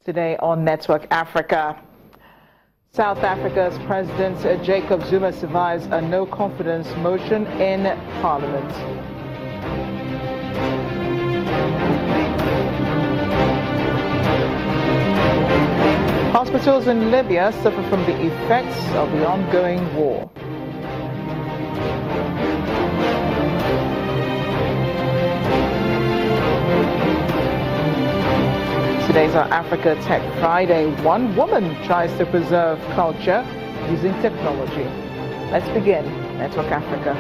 Today on Network Africa, South Africa's President Jacob Zuma survives a no-confidence motion in Parliament. Hospitals in Libya suffer from the effects of the ongoing war. Today's our Africa Tech Friday. One woman tries to preserve culture using technology. Let's begin Network Africa.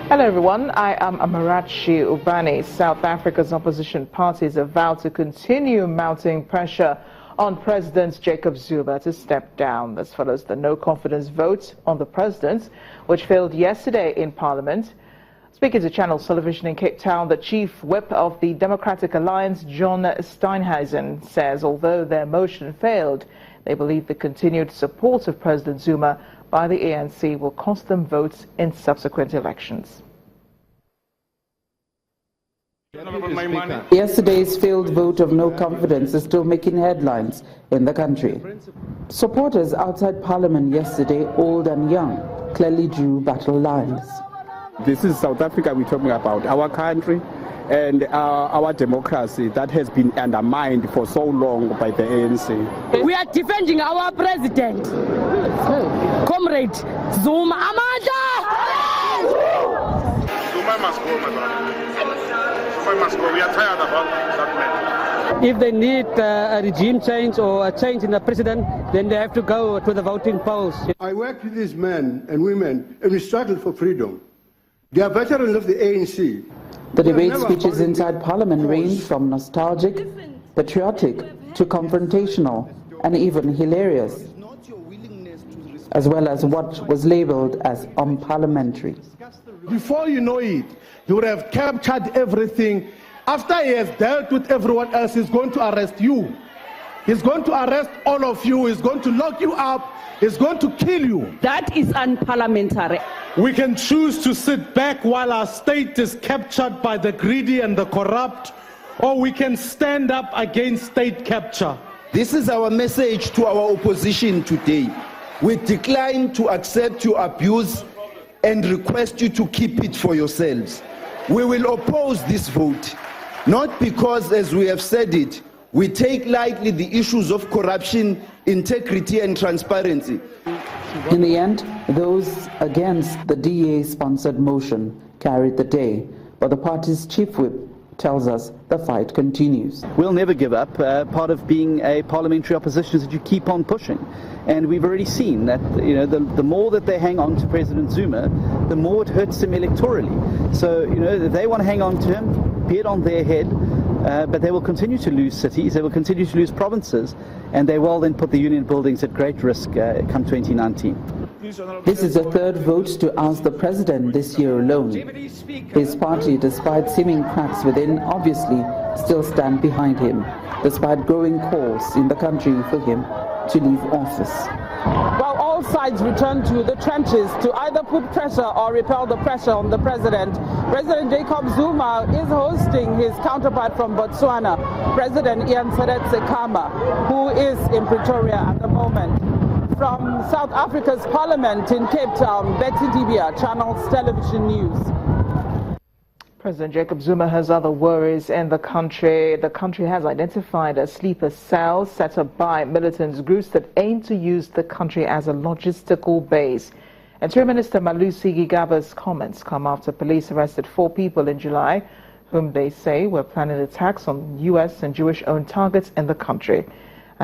Hello everyone, I am Amarachi Ubani. South Africa's opposition parties have vowed to continue mounting pressure on President Jacob Zuma to step down. This follows the no-confidence vote on the president, which failed yesterday in Parliament. Speaking to Channel Television in Cape Town, the chief whip of the Democratic Alliance, John Steinhuisen, says although their motion failed, they believe the continued support of President Zuma by the ANC will cost them votes in subsequent elections. Yesterday's failed vote of no confidence is still making headlines in the country. Supporters outside Parliament yesterday, old and young, clearly drew battle lines. This is South Africa we're talking about, our country and our democracy that has been undermined for so long by the ANC. We are defending our president, Comrade Zuma. Amanda! Zuma must go, my brother. Zuma must go. We are tired about that man. If they need a regime change or a change in the president, then they have to go to the voting polls. I work with these men and women and we struggle for freedom. They are veterans of the ANC. The debate speeches inside Parliament range from nostalgic, patriotic to confrontational and even hilarious, as well as what was labelled as unparliamentary. Before you know it, he would have captured everything. After he has dealt with everyone else, he's going to arrest you. He's going to arrest all of you. He's going to lock you up. He's going to kill you. That is unparliamentary. We can choose to sit back while our state is captured by the greedy and the corrupt, or we can stand up against state capture. This is our message to our opposition today. We decline to accept your abuse and request you to keep it for yourselves. We will oppose this vote, not because, as we have said it, we take lightly the issues of corruption, integrity and transparency. In the end, those against the DA-sponsored motion carried the day, but the party's chief whip tells us the fight continues. We'll never give up. Part of being a parliamentary opposition is that you keep on pushing. And we've already seen that, the more that they hang on to President Zuma, the more it hurts him electorally. So, if they want to hang on to him, be it on their head, but they will continue to lose cities, they will continue to lose provinces, and they will then put the union buildings at great risk come 2019. This is the third vote to oust the president this year alone. His party, despite seeming cracks within, obviously still stand behind him, despite growing calls in the country for him to leave office. While all sides return to the trenches to either put pressure or repel the pressure on the president, President Jacob Zuma is hosting his counterpart from Botswana, President Ian Sekama, who is in Pretoria at the moment. From South Africa's Parliament in Cape Town, Betty Dibia, Channels Television News. President Jacob Zuma has other worries in the country. The country has identified a sleeper cell set up by militant groups that aim to use the country as a logistical base. Interior Minister Malusi Gigaba's comments come after police arrested 4 people in July, whom they say were planning attacks on U.S. and Jewish-owned targets in the country.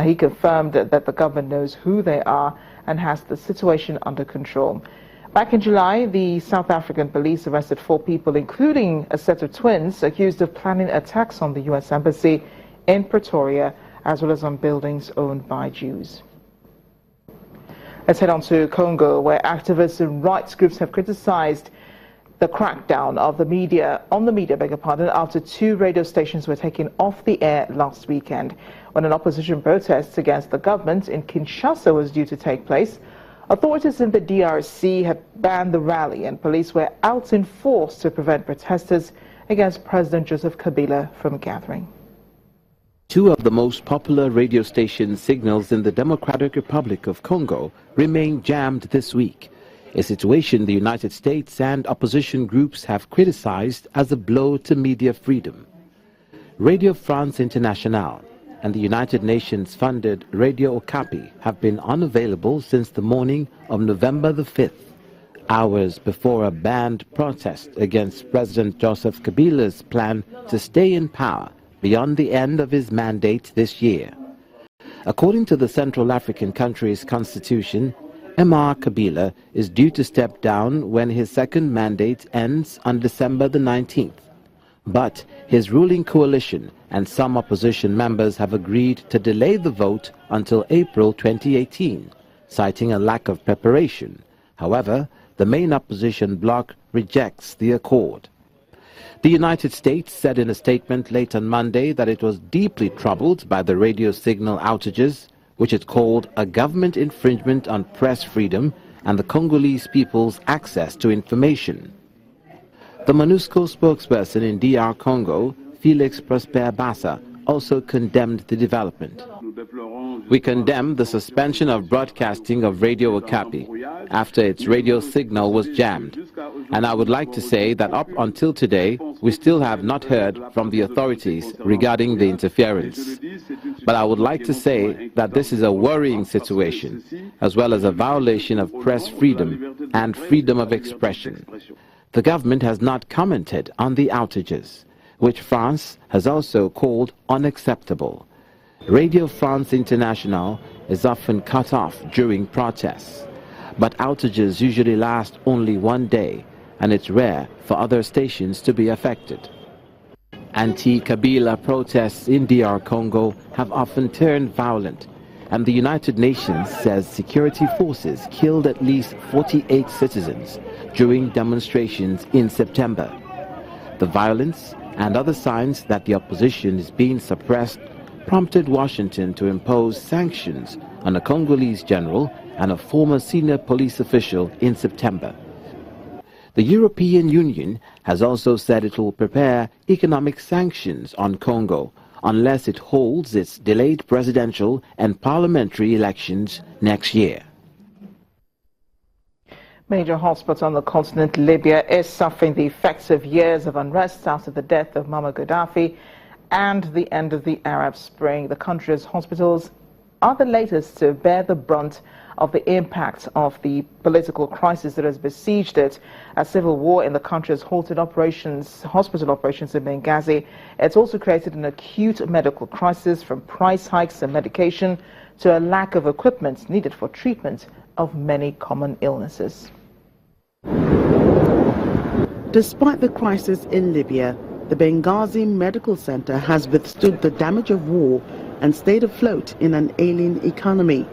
He confirmed that the government knows who they are and has the situation under control. Back in July, the South African police arrested 4 people, including a set of twins, accused of planning attacks on the U.S. Embassy in Pretoria, as well as on buildings owned by Jews. Let's head on to Congo, where activists and rights groups have criticized the crackdown of the media after 2 radio stations were taken off the air last weekend. When an opposition protest against the government in Kinshasa was due to take place, authorities in the DRC had banned the rally and police were out in force to prevent protesters against President Joseph Kabila from gathering. 2 of the most popular radio station signals in the Democratic Republic of Congo remain jammed this week, a situation the United States and opposition groups have criticized as a blow to media freedom. Radio France Internationale and the United Nations-funded Radio Okapi have been unavailable since the morning of November the 5th, hours before a banned protest against President Joseph Kabila's plan to stay in power beyond the end of his mandate this year. According to the Central African country's constitution, Mr. Kabila is due to step down when his second mandate ends on December the 19th. But his ruling coalition and some opposition members have agreed to delay the vote until April 2018, citing a lack of preparation. However, the main opposition bloc rejects the accord. The United States said in a statement late on Monday that it was deeply troubled by the radio signal outages, which it called a government infringement on press freedom and the Congolese people's access to information. The MONUSCO spokesperson in DR Congo, Felix Prosper Bassa, also condemned the development. We condemn the suspension of broadcasting of Radio Okapi after its radio signal was jammed. And I would like to say that up until today, we still have not heard from the authorities regarding the interference. But I would like to say that this is a worrying situation, as well as a violation of press freedom and freedom of expression. The government has not commented on the outages, which France has also called unacceptable. Radio France Internationale is often cut off during protests, but outages usually last only one day, and it's rare for other stations to be affected. Anti-Kabila protests in DR Congo have often turned violent, and the United Nations says security forces killed at least 48 citizens during demonstrations in September. The violence and other signs that the opposition is being suppressed prompted Washington to impose sanctions on a Congolese general and a former senior police official in September. The European Union has also said it will prepare economic sanctions on Congo unless it holds its delayed presidential and parliamentary elections next year. Major hospital on the continent, Libya, is suffering the effects of years of unrest after the death of Muammar Gaddafi and the end of the Arab Spring. The country's hospitals are the latest to bear the brunt of the impact of the political crisis that has besieged it. A civil war in the country has halted hospital operations in Benghazi. It's also created an acute medical crisis, from price hikes and medication to a lack of equipment needed for treatment of many common illnesses. Despite the crisis in Libya, the Benghazi Medical Center has withstood the damage of war and stayed afloat in an ailing economy.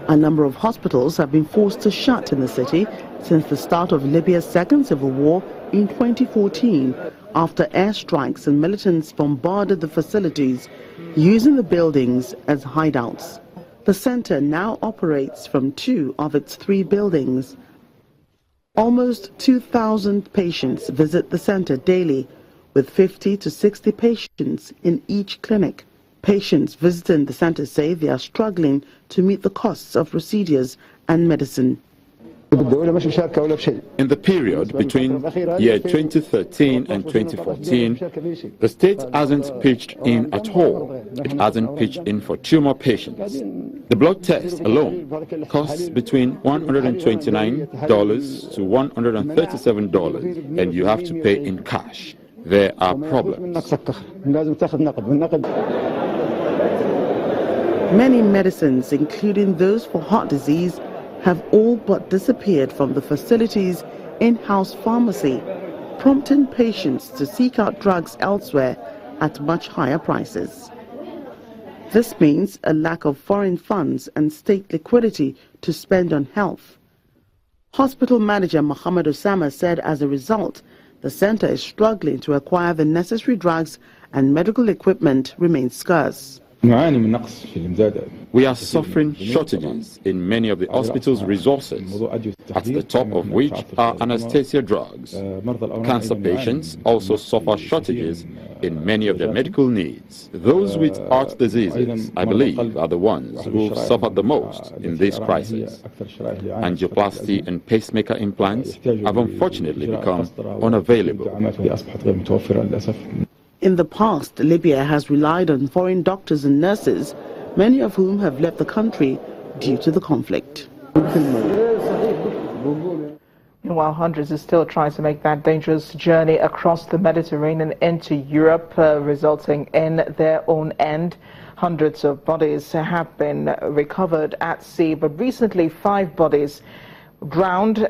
A number of hospitals have been forced to shut in the city since the start of Libya's second civil war in 2014, after airstrikes and militants bombarded the facilities, using the buildings as hideouts. The center now operates from 2 of its 3 buildings. Almost 2,000 patients visit the center daily, with 50 to 60 patients in each clinic. Patients visiting the center say they are struggling to meet the costs of procedures and medicine. In the period between year 2013 and 2014, the state hasn't pitched in at all. It hasn't pitched in for 2 more patients. The blood test alone costs between $129 to $137, and you have to pay in cash. There are problems. Many medicines, including those for heart disease, have all but disappeared from the facility's in-house pharmacy, prompting patients to seek out drugs elsewhere at much higher prices. This means a lack of foreign funds and state liquidity to spend on health. Hospital manager Mohammed Osama said as a result, the center is struggling to acquire the necessary drugs and medical equipment remains scarce. We are suffering shortages in many of the hospital's resources, at the top of which are anesthesia drugs. Cancer patients also suffer shortages in many of their medical needs. Those with heart diseases, I believe, are the ones who've suffered the most in this crisis. Angioplasty and pacemaker implants have unfortunately become unavailable. In the past, Libya has relied on foreign doctors and nurses, many of whom have left the country due to the conflict. Meanwhile, hundreds are still trying to make that dangerous journey across the Mediterranean into Europe, resulting in their own end. Hundreds of bodies have been recovered at sea, but recently five bodies of drowned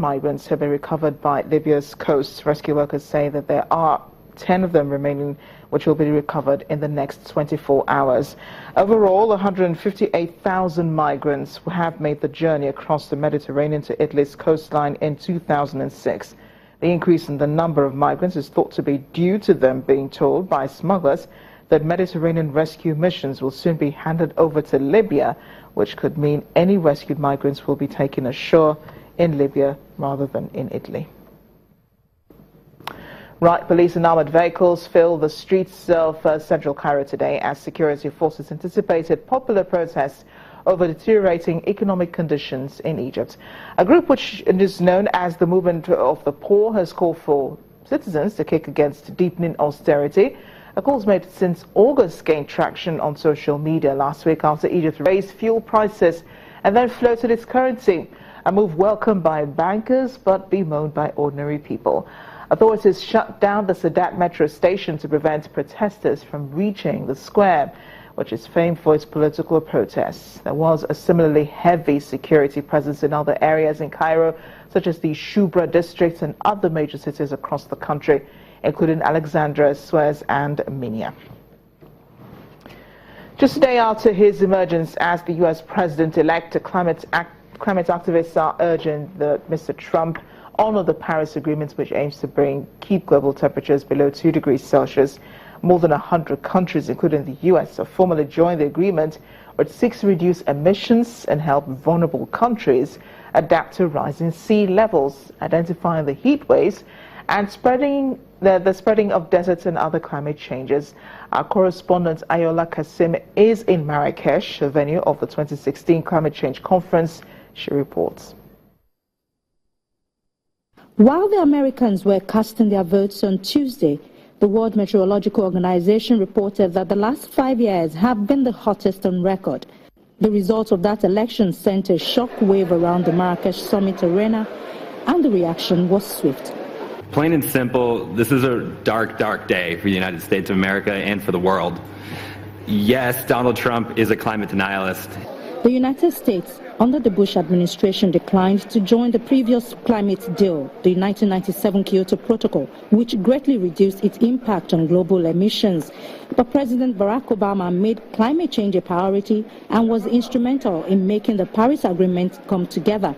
migrants have been recovered by Libya's coast. Rescue workers say that there are 10 of them remaining, which will be recovered in the next 24 hours. Overall, 158,000 migrants have made the journey across the Mediterranean to Italy's coastline in 2006. The increase in the number of migrants is thought to be due to them being told by smugglers that Mediterranean rescue missions will soon be handed over to Libya, which could mean any rescued migrants will be taken ashore in Libya rather than in Italy. Right, police and armored vehicles filled the streets of central Cairo today as security forces anticipated popular protests over deteriorating economic conditions in Egypt. A group which is known as the Movement of the Poor has called for citizens to kick against deepening austerity. A call made since August gained traction on social media last week after Egypt raised fuel prices and then floated its currency, a move welcomed by bankers but bemoaned by ordinary people. Authorities shut down the Sadat metro station to prevent protesters from reaching the square, which is famed for its political protests. There was a similarly heavy security presence in other areas in Cairo, such as the Shubra district and other major cities across the country, including Alexandria, Suez and Minya. Just a day after his emergence as the U.S. president-elect, climate activists are urging Mr. Trump honor the Paris Agreement, which aims to keep global temperatures below 2 degrees Celsius. More than 100 countries, including the U.S., have formally joined the agreement, which seeks to reduce emissions and help vulnerable countries adapt to rising sea levels, identifying the heat waves and the spreading of deserts and other climate changes. Our correspondent Ayola Kasim is in Marrakesh, the venue of the 2016 Climate Change Conference. She reports. While the Americans were casting their votes on Tuesday, the World Meteorological Organization reported that the last 5 years have been the hottest on record. The result of that election sent a shock wave around the Marrakesh Summit Arena, and the reaction was swift. Plain and simple, this is a dark, dark day for the United States of America and for the world. Yes, Donald Trump is a climate denialist. The United States, under the Bush administration, declined to join the previous climate deal, the 1997 Kyoto Protocol, which greatly reduced its impact on global emissions. But President Barack Obama made climate change a priority and was instrumental in making the Paris Agreement come together.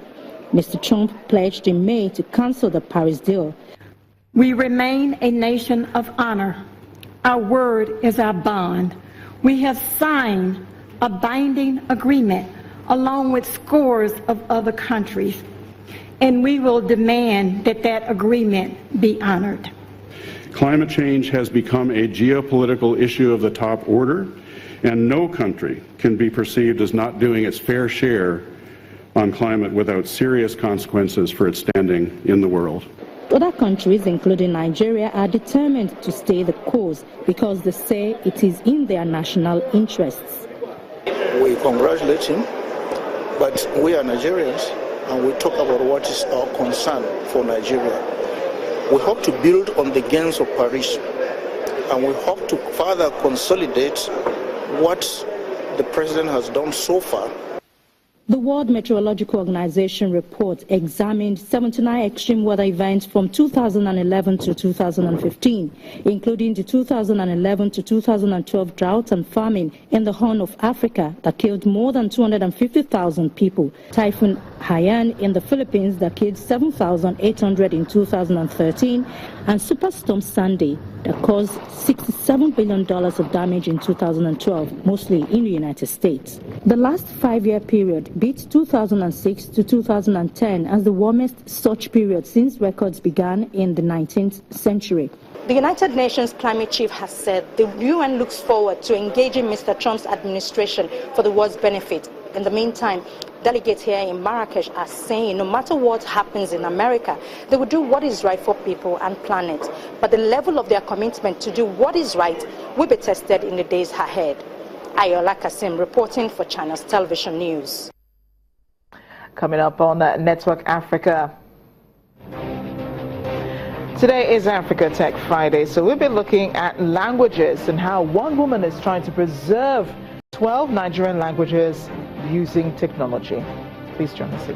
Mr. Trump pledged in May to cancel the Paris deal. We remain a nation of honor. Our word is our bond. We have signed a binding agreement along with scores of other countries, and we will demand that that agreement be honored. Climate change has become a geopolitical issue of the top order, and no country can be perceived as not doing its fair share on climate without serious consequences for its standing in the world. Other countries, including Nigeria, are determined to stay the course because they say it is in their national interests. We congratulate him, but we are Nigerians and we talk about what is our concern for Nigeria. We hope to build on the gains of Paris, and we hope to further consolidate what the president has done so far. The World Meteorological Organization report examined 79 extreme weather events from 2011 to 2015, including the 2011 to 2012 drought and famine in the Horn of Africa that killed more than 250,000 people, Typhoon Haiyan in the Philippines that killed 7,800 in 2013, and Superstorm Sandy that caused $67 billion of damage in 2012, mostly in the United States. The last 5-year period beat 2006 to 2010 as the warmest such period since records began in the 19th century. The United Nations climate chief has said the UN looks forward to engaging Mr. Trump's administration for the world's benefit. In the meantime, delegates here in Marrakesh are saying no matter what happens in America, they will do what is right for people and planet. But the level of their commitment to do what is right will be tested in the days ahead. Ayola Kasim reporting for Channels Television News. Coming up on Network Africa. Today is Africa Tech Friday, so we'll be looking at languages and how one woman is trying to preserve 12 Nigerian languages using technology. Please join us again.